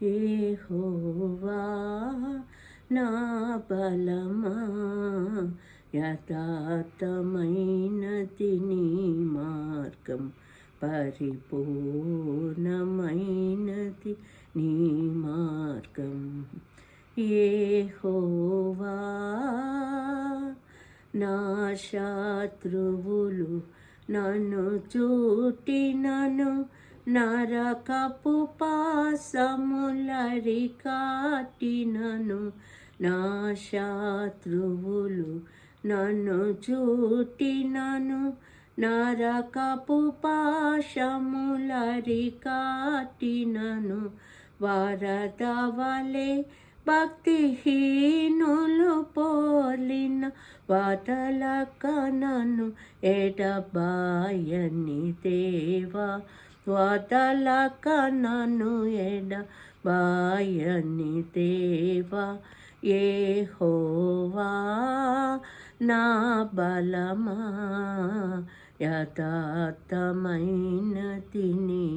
యెహోవా నా బలమా, యథార్థమైనది నీ మార్గం, పరిపూర్ణమైనది నీ మార్గం. యెహోవా నా శత్రువులు నన్ను చుట్టినను, నరకపు పాశములరికాటినను. నా శత్రువులు నన్ను చుట్టినను, నరకపు పాశములరికాటినను. వరద వలె భక్తిహీనులు పోలిన వదలక నన్ను ఎడబాయని దేవా, వదలక నన్ను ఎడబాయని దేవా. యెహోవా నా బలమా, యథార్థమైనది నీ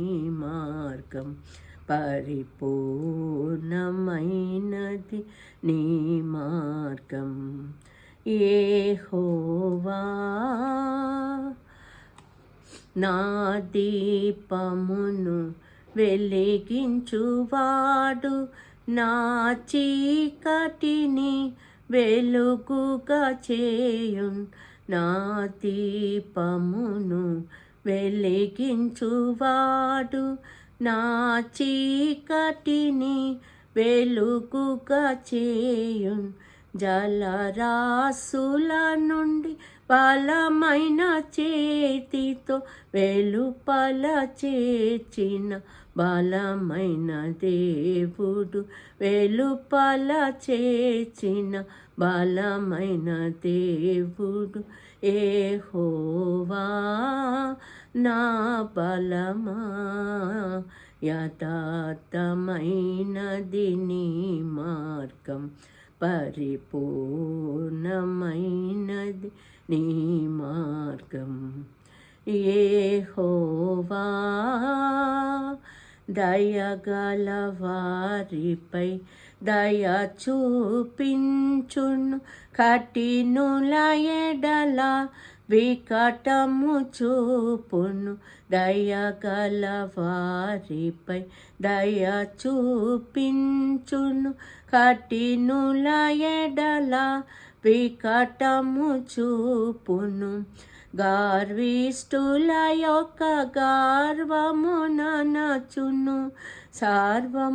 మార్గం, పరిపూర్ణమైనది నీ మార్గం. యెహోవా నా దీపమును వెలిగించువాడు, నా చీకటిని వెలుగుగా చేయున్. నా దీపమును వెలిగించువాడు, నా చీకటిని వెలుగుగా చేయున్. జలరాశుల నుండి బలమైన చేతితో వెలుపల చేర్చిన బలమైన దేవుడు, వెలుపల చేర్చిన బలమైన దేవుడు. యెహోవా నా బలమా, యథార్థమైనది నీ మార్గం, పరిపూర్ణమైనది నీ మార్గం. యెహోవా దయగల వారిపై దయ చూపించును, కఠినుల ఎడల వికటము చూపును. దయగల వారిపై దయ చూపించును, కఠినుల ఎడల వికటము చూపును. గర్విష్ఠుల యొక్క గర్వము ననచును, సర్వము